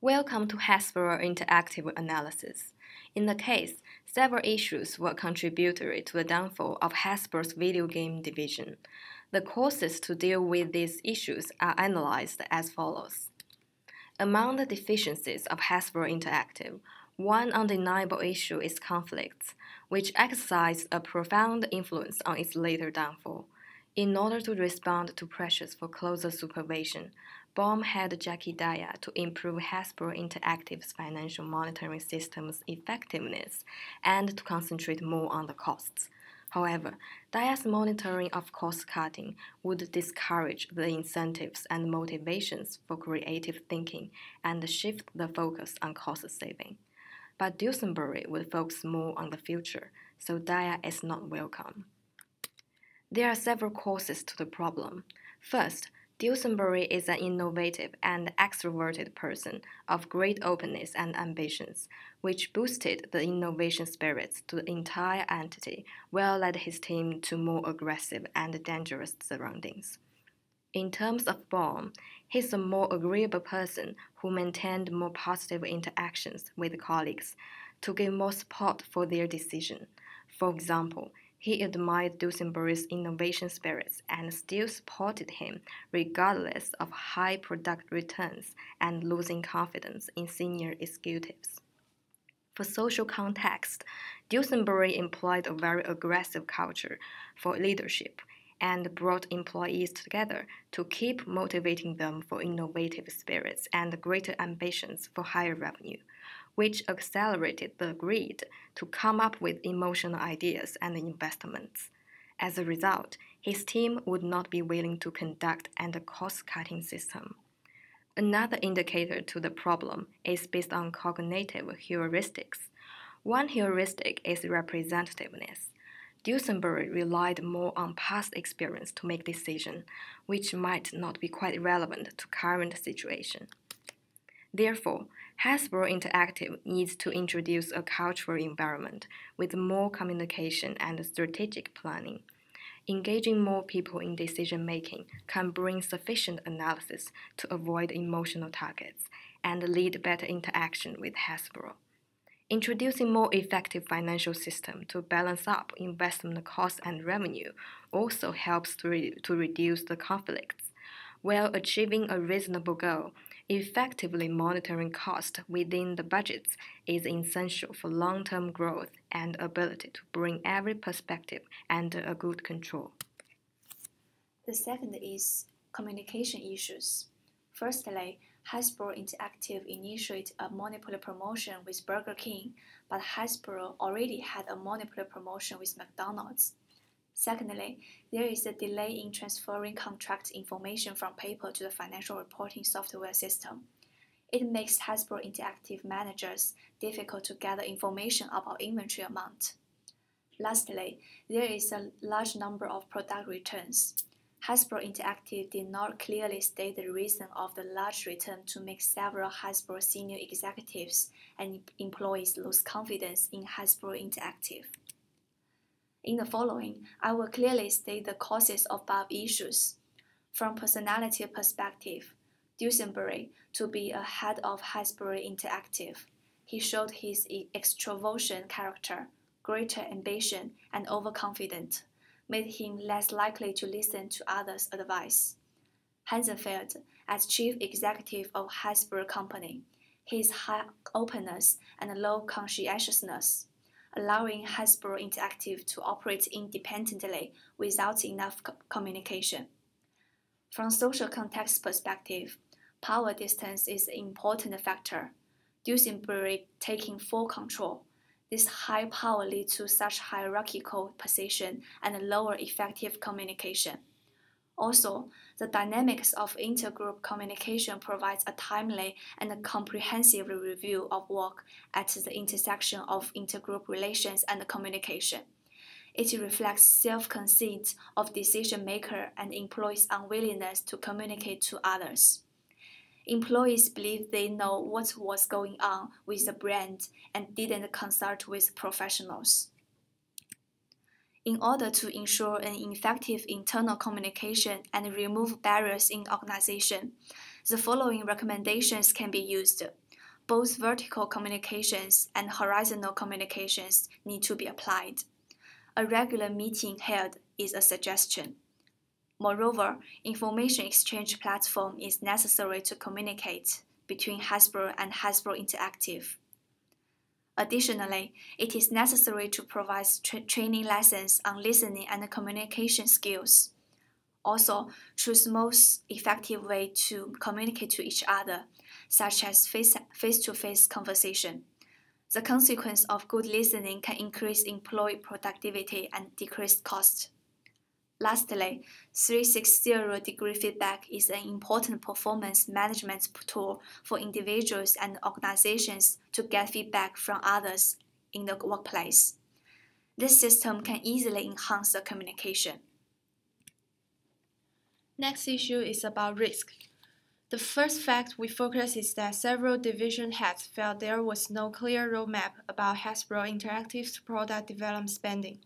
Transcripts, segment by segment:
Welcome to Hasbro Interactive Analysis. In the case, several issues were contributory to the downfall of Hasbro's video game division. The causes to deal with these issues are analyzed as follows. Among the deficiencies of Hasbro Interactive, one undeniable issue is conflicts, which exercised a profound influence on its later downfall. In order to respond to pressures for closer supervision, Baum had Jackie Daya to improve Hasbro Interactive's financial monitoring system's effectiveness and to concentrate more on the costs. However, Daya's monitoring of cost cutting would discourage the incentives and motivations for creative thinking and shift the focus on cost saving. But Dusenberry would focus more on the future, so Daya is not welcome. There are several causes to the problem. First, Dusenberry is an innovative and extroverted person of great openness and ambitions, which boosted the innovation spirits to the entire entity, while led his team to more aggressive and dangerous surroundings. In terms of Baum, he's a more agreeable person who maintained more positive interactions with colleagues to give more support for their decision. For example, he admired Dusenberry's innovation spirits and still supported him regardless of high product returns and losing confidence in senior executives. For social context, Dusenberry employed a very aggressive culture for leadership and brought employees together to keep motivating them for innovative spirits and greater ambitions for higher revenue, which accelerated the greed to come up with emotional ideas and investments. As a result, his team would not be willing to conduct a cost-cutting system. Another indicator to the problem is based on cognitive heuristics. One heuristic is representativeness. Dusenberry relied more on past experience to make decisions, which might not be quite relevant to current situation. Therefore, Hasbro Interactive needs to introduce a cultural environment with more communication and strategic planning. Engaging more people in decision making can bring sufficient analysis to avoid emotional targets and lead better interaction with Hasbro. Introducing more effective financial system to balance up investment costs and revenue also helps to reduce the conflicts. While achieving a reasonable goal, effectively monitoring costs within the budgets is essential for long-term growth and ability to bring every perspective under a good control. The second is communication issues. Firstly, Hasbro Interactive initiated a monopoly promotion with Burger King, but Hasbro already had a monopoly promotion with McDonald's. Secondly, there is a delay in transferring contract information from paper to the financial reporting software system. It makes Hasbro Interactive managers difficult to gather information about inventory amount. Lastly, there is a large number of product returns. Hasbro Interactive did not clearly state the reason of the large return to make several Hasbro senior executives and employees lose confidence in Hasbro Interactive. In the following, I will clearly state the causes of above issues. From personality perspective, Dusenberry, to be a head of Hasbro Interactive, he showed his extroversion character, greater ambition, and overconfident, made him less likely to listen to others' advice. Hansenfeld, as chief executive of Hasbro Company, his high openness and low conscientiousness, allowing Hasbro Interactive to operate independently without enough communication. From social context perspective, power distance is an important factor. Dusenberry taking full control. This high power leads to such hierarchical position and lower effective communication. Also, the dynamics of intergroup communication provides a timely and a comprehensive review of work at the intersection of intergroup relations and communication. It reflects self-conceit of decision maker and employees' unwillingness to communicate to others. Employees believed they know what was going on with the brand and didn't consult with professionals. In order to ensure an effective internal communication and remove barriers in organization, the following recommendations can be used. Both vertical communications and horizontal communications need to be applied. A regular meeting held is a suggestion. Moreover, information exchange platform is necessary to communicate between Hasbro and Hasbro Interactive. Additionally, it is necessary to provide training lessons on listening and communication skills. Also, choose most effective way to communicate to each other, such as face-to-face conversation. The consequence of good listening can increase employee productivity and decrease cost. Lastly, 360-degree feedback is an important performance management tool for individuals and organizations to get feedback from others in the workplace. This system can easily enhance the communication. Next issue is about risk. The first fact we focus is that several division heads felt there was no clear roadmap about Hasbro Interactive's product development spending.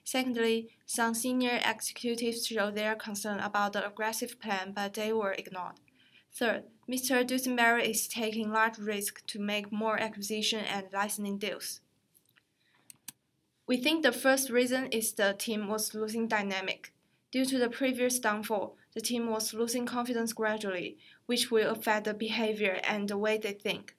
Secondly, some senior executives showed their concern about the aggressive plan, but they were ignored. Third, Mr. Dusenberry is taking large risks to make more acquisition and licensing deals. We think the first reason is the team was losing dynamic. Due to the previous downfall, the team was losing confidence gradually, which will affect the behavior and the way they think.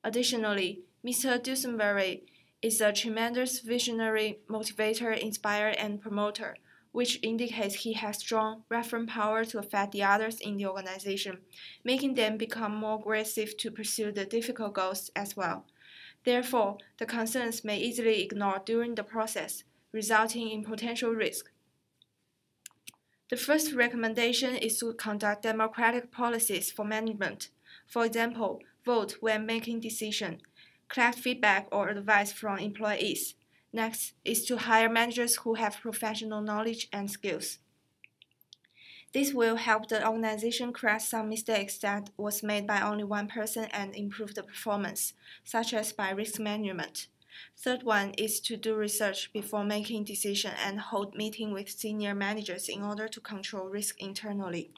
Additionally, Mr. Dusenberry is a tremendous visionary, motivator, inspirer, and promoter, which indicates he has strong reference power to affect the others in the organization, making them become more aggressive to pursue the difficult goals as well. Therefore, the concerns may easily ignored during the process, resulting in potential risk. The first recommendation is to conduct democratic policies for management. For example, vote when making decisions, collect feedback or advice from employees. Next is to hire managers who have professional knowledge and skills. This will help the organization correct some mistakes that was made by only one person and improve the performance, such as by risk management. Third one is to do research before making decisions and hold meetings with senior managers in order to control risk internally.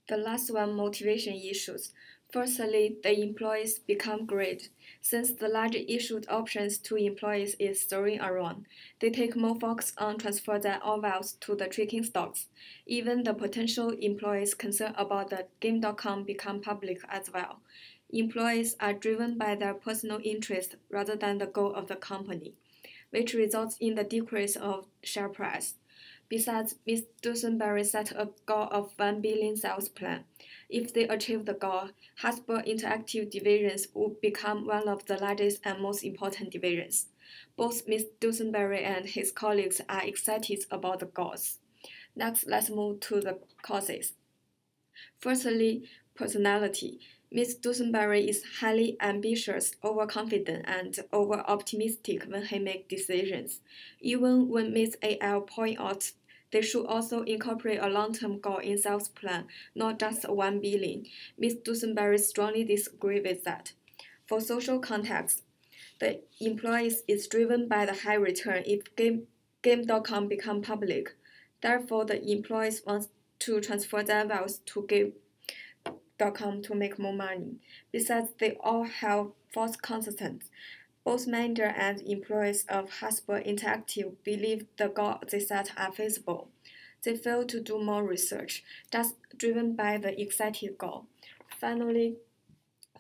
The last one, motivation issues. Firstly, the employees become great. Since the large issued options to employees is throwing around, they take more focus on transfer their ovals to the tracking stocks. Even the potential employees concerned about the game.com become public as well. Employees are driven by their personal interest rather than the goal of the company, which results in the decrease of share price. Besides, Ms. Dusenberry set a goal of 1 billion sales plan. If they achieve the goal, Hasbro Interactive divisions would become one of the largest and most important divisions. Both Ms. Dusenberry and his colleagues are excited about the goals. Next, let's move to the causes. Firstly, personality. Ms. Dusenberry is highly ambitious, overconfident, and over-optimistic when he makes decisions. Even when Ms. AL points out they should also incorporate a long-term goal in sales plan, not just 1 billion. Ms. Dusenberry strongly disagrees with that. For social context, the employees is driven by the high return if Game.com become public. Therefore, the employees want to transfer their wealth to Game.com to make more money. Besides, they all have false consultants. Both manager and employees of Hasbro Interactive believe the goals they set are feasible. They fail to do more research, just driven by the excited goal. Finally,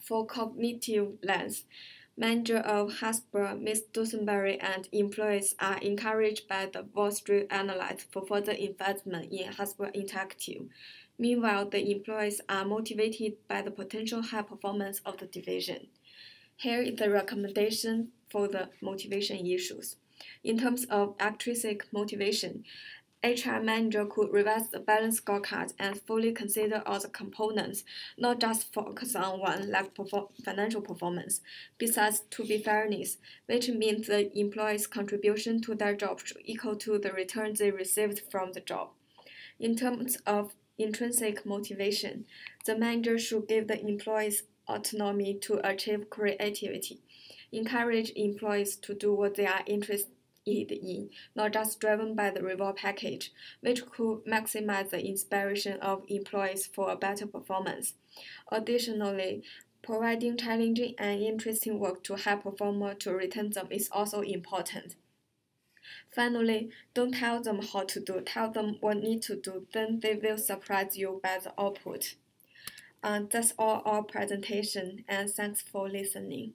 for cognitive lens, manager of Hasbro, Ms. Dusenberry, and employees are encouraged by the Wall Street analysts for further investment in Hasbro Interactive. Meanwhile, the employees are motivated by the potential high performance of the division. Here is the recommendation for the motivation issues. In terms of extrinsic motivation, HR manager could revise the balance scorecard and fully consider all the components, not just focus on one like financial performance. Besides, to be fairness, which means the employee's contribution to their job should equal to the return they received from the job. In terms of intrinsic motivation, the manager should give the employees autonomy to achieve creativity, encourage employees to do what they are interested in, not just driven by the reward package, which could maximize the inspiration of employees for a better performance. Additionally, Providing challenging and interesting work to help performers to return them is also important. Finally, don't tell them how to do, tell them what need to do, then they will surprise you by the output. That's all our presentation, and thanks for listening.